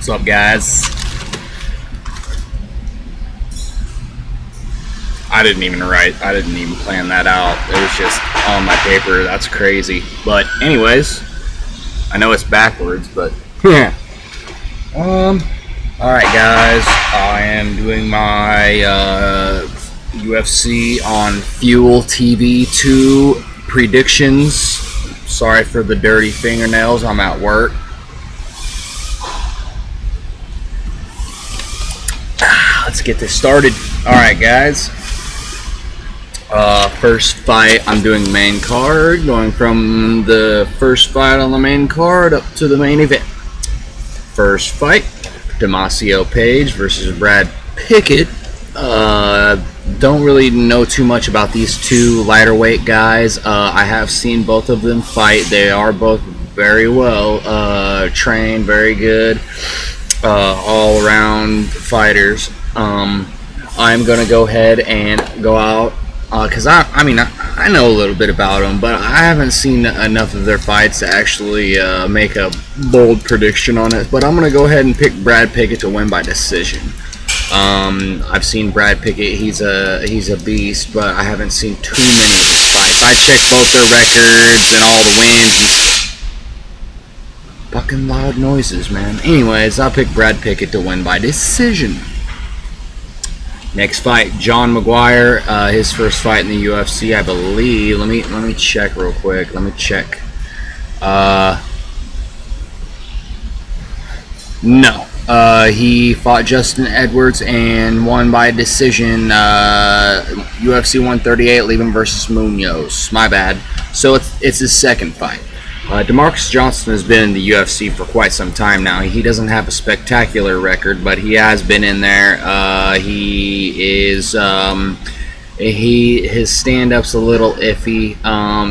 What's up, guys? I didn't even plan that out. It was just on my paper. That's crazy. But anyways, I know it's backwards, but yeah. Alright guys, I am doing my UFC on Fuel TV 2 predictions. Sorry for the dirty fingernails, I'm at work. Let's get this started. Alright guys, first fight, I'm doing main card, going from the first fight on the main card up to the main event. First fight, Damacio Page versus Brad Pickett. Don't really know too much about these two lighter weight guys. I have seen both of them fight. They are both very well trained, very good, all-around fighters. I'm gonna go ahead and go out because I mean I know a little bit about them, but I haven't seen enough of their fights to actually make a bold prediction on it. But I'm gonna go ahead and pick Brad Pickett to win by decision. I've seen Brad Pickett; he's a beast, but I haven't seen too many of his fights. I checked both their records and all the wins. And fucking loud noises, man. Anyways, I'll pick Brad Pickett to win by decision. Next fight, John Maguire, his first fight in the UFC, I believe. Let me check real quick. Let me check. No. He fought Justin Edwards and won by decision. UFC 138, leaving versus Munoz. My bad. So it's his second fight. Demarcus Johnson has been in the UFC for quite some time now. He doesn't have a spectacular record, but he has been in there. He is his stand-up's a little iffy.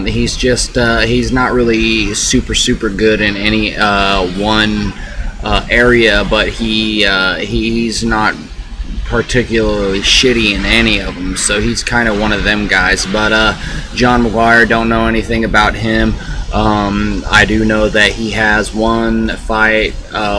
He's just he's not really super good in any one area, but he's not particularly shitty in any of them. So he's kind of one of them guys. But John Maguire, don't know anything about him. I do know that he has one fight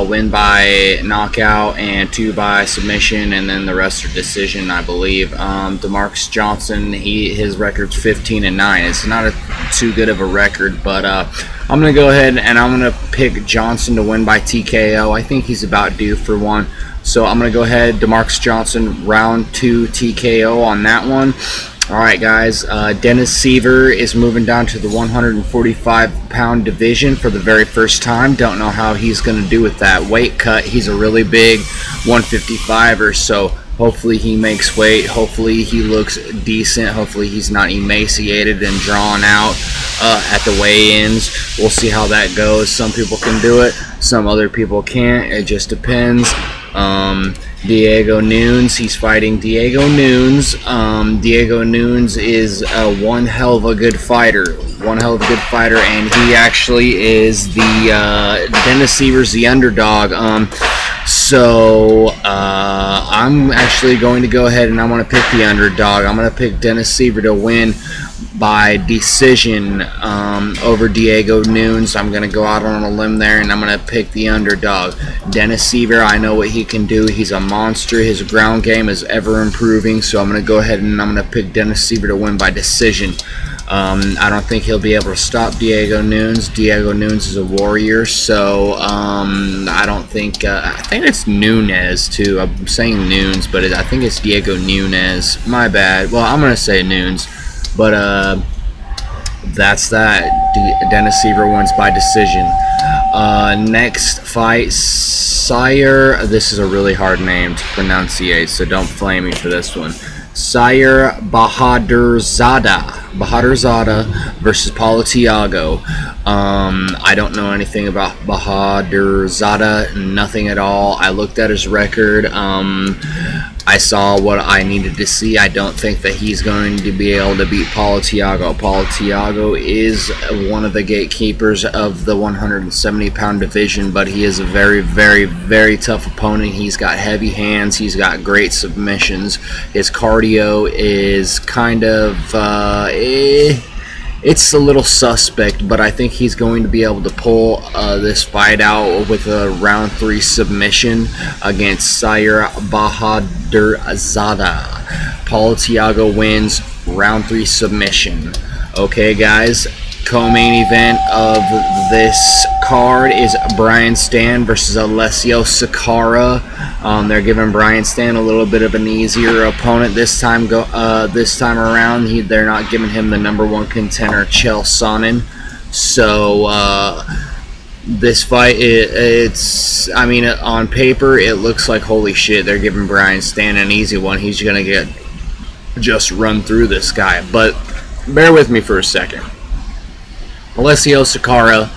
win by knockout and 2 by submission, and then the rest are decision, I believe. Demarcus Johnson, his record's 15-9. It's not too good of a record, but I'm gonna go ahead and I'm gonna pick Johnson to win by TKO. I think he's about due for one, so I'm gonna go ahead Demarcus Johnson round 2 TKO on that one. Alright guys, Dennis Siver is moving down to the 145-pound division for the very first time. Don't know how he's going to do with that weight cut. He's a really big 155er, so hopefully he makes weight. Hopefully he looks decent. Hopefully he's not emaciated and drawn out at the weigh-ins. We'll see how that goes. Some people can do it, some other people can't. It just depends. Diego Nunes, he's fighting Diego Nunes. Diego Nunes is one hell of a good fighter. And he actually is the Dennis Siver's the underdog. So I'm actually going to go ahead and I'm going to pick the underdog. I'm going to pick Dennis Siver to win by decision over Diego Nunes. I'm going to go out on a limb there and I'm going to pick the underdog. Dennis Siver, I know what he can do. He's a monster. His ground game is ever improving, so I'm going to go ahead and I'm going to pick Dennis Siver to win by decision. I don't think he'll be able to stop Diego Nunes. Diego Nunes is a warrior, so I don't think I think it's Nunes too. I'm saying Nunes, but I think it's Diego Nunes. My bad. Well, I'm going to say Nunes. But that's that. Dennis Siver wins by decision. Next fight, Sire. This is a really hard name to pronunciate, so don't flame me for this one. Sire Bahadurzada versus Paulo Thiago. I don't know anything about Bahadurzada, nothing at all. I looked at his record. I saw what I needed to see. I don't think that he's going to be able to beat Paulo Thiago. Paulo Thiago is one of the gatekeepers of the 170-pound division, but he is a very tough opponent. He's got heavy hands. He's got great submissions. His cardio is kind of it's a little suspect, but I think he's going to be able to pull this fight out with a round 3 submission against Sijara Bahadurzada. Paulo Thiago wins round 3 submission. Okay, guys, co-main event of this card is Brian Stann versus Alessio Sakara. They're giving Brian Stann a little bit of an easier opponent this time. This time around, they're not giving him the #1 contender Chael Sonnen. So this fight, I mean, on paper, it looks like holy shit. They're giving Brian Stann an easy one. He's gonna just run through this guy. But bear with me for a second. Alessio Sakara,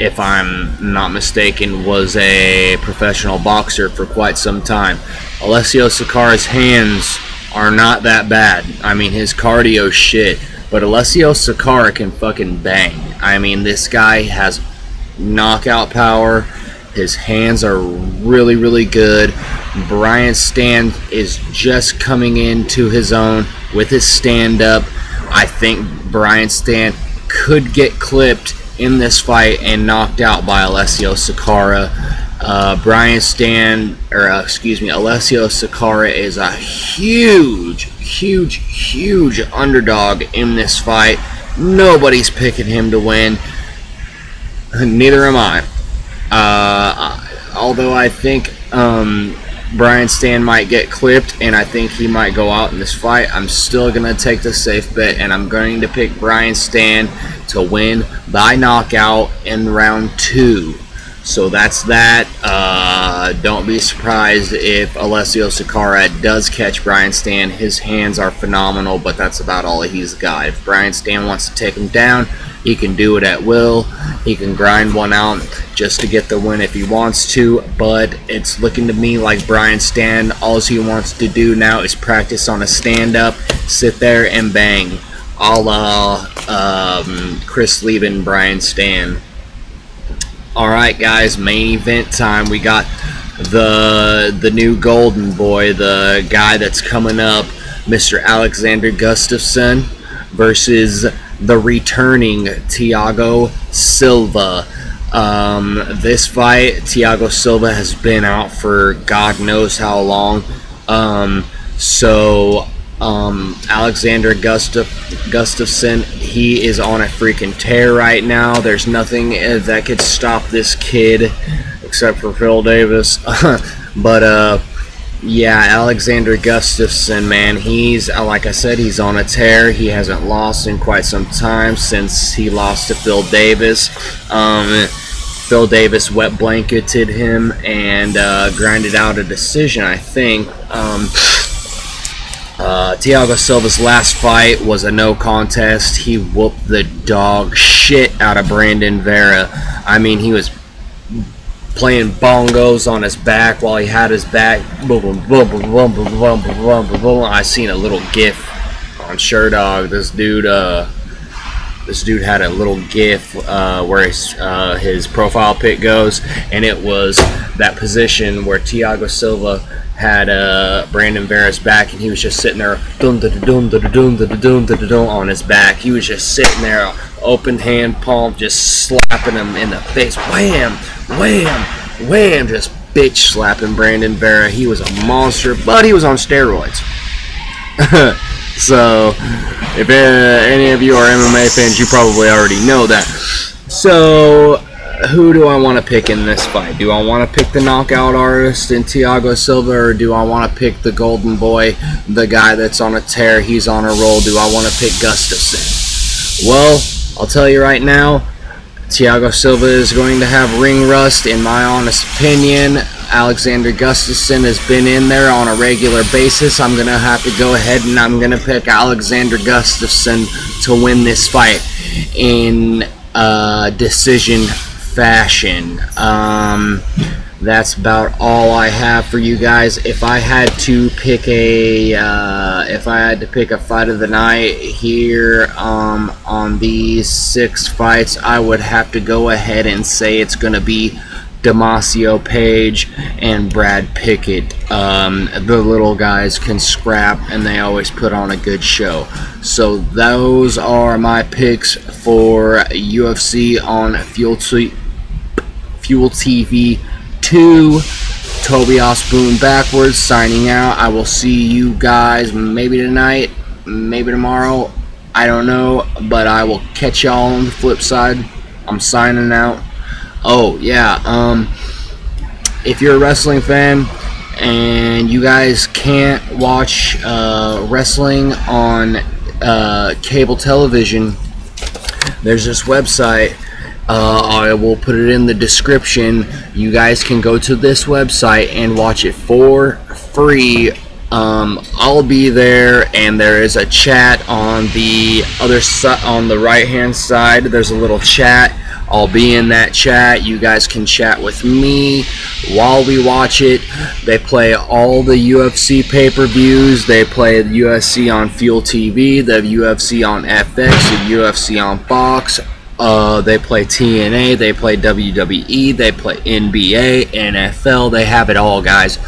if I'm not mistaken, was a professional boxer for quite some time. Alessio Sakara's hands are not that bad. I mean, his cardio shit, but Alessio Sakara can fucking bang. I mean, this guy has knockout power. His hands are really, really good. Brian Stann is just coming into his own with his stand-up. I think Brian Stann could get clipped in this fight and knocked out by Alessio Sakara. Alessio Sakara is a huge underdog in this fight. Nobody's picking him to win. Neither am I. Although I think Brian Stann might get clipped, and I think he might go out in this fight, I'm still going to take the safe bet, and I'm going to pick Brian Stann to win by knockout in round 2. So that's that. Don't be surprised if Alessio Sakara does catch Brian Stann. His hands are phenomenal, but that's about all he's got. If Brian Stann wants to take him down, he can do it at will. He can grind one out just to get the win if he wants to, but it's looking to me like Brian Stann, all he wants to do now is practice on a stand-up, sit there and bang, a la Chris Lieben, Brian Stann. Alright guys, main event time. We got the new golden boy, the guy that's coming up, Mr. Alexander Gustafsson versus the returning Thiago Silva. This fight, Thiago Silva has been out for God knows how long. Alexander Gustafsson, he is on a freaking tear right now. There's nothing that could stop this kid except for Phil Davis. But yeah, Alexander Gustafsson, man, he's, like I said, he's on a tear. He hasn't lost in quite some time since he lost to Phil Davis. Phil Davis wet blanketed him and grinded out a decision, I think. Thiago Silva's last fight was a no contest. He whooped the dog shit out of Brandon Vera. I mean, he was playing bongos on his back while he had his back. I seen a little gif on Sherdog. This dude had a little gif where his profile pic goes, and it was that position where Thiago Silva had Brandon Vera's back, and he was just sitting there on his back. He was just sitting there, open hand palm, just slapping him in the face. Wham, wham, wham, just bitch slapping Brandon Vera. He was a monster, but he was on steroids. So, if any of you are MMA fans, you probably already know that. So, who do I want to pick in this fight? Do I want to pick the knockout artist in Thiago Silva, or do I want to pick the golden boy, the guy that's on a tear, he's on a roll? Do I want to pick Gustafsson? Well, I'll tell you right now, Thiago Silva is going to have ring rust, in my honest opinion. Alexander Gustafsson has been in there on a regular basis. I'm going to have to go ahead and I'm going to pick Alexander Gustafsson to win this fight in decision fashion. That's about all I have for you guys. If I had to pick a fight of the night here on these 6 fights, I would have to go ahead and say it's going to be Damacio Page, and Brad Pickett. The little guys can scrap, and they always put on a good show. So those are my picks for UFC on Fuel TV 2. Tobias Boone backwards signing out. I will see you guys maybe tonight, maybe tomorrow. I don't know, but I will catch y'all on the flip side. I'm signing out. Oh yeah, if you're a wrestling fan and you guys can't watch wrestling on cable television, there's this website. I will put it in the description. You guys can go to this website and watch it for free. I'll be there, and there is a chat on the other side, on the right hand side. There's a little chat. I'll be in that chat. You guys can chat with me while we watch it. They play all the UFC pay-per-views. They play the UFC on Fuel TV, the UFC on FX, the UFC on Fox. They play TNA, they play WWE, they play NBA, NFL, they have it all, guys.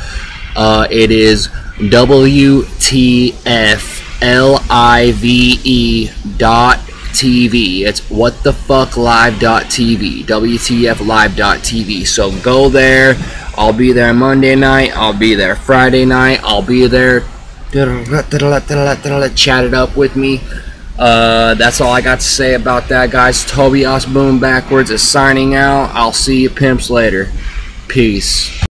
It is WTFLIVE.TV. It's whatthefucklive.tv, WTFlive.tv. So go there. I'll be there Monday night, I'll be there Friday night, I'll be there. Chat it up with me. That's all I got to say about that, guys. Tobias Boone backwards is signing out. I'll see you pimps later. Peace.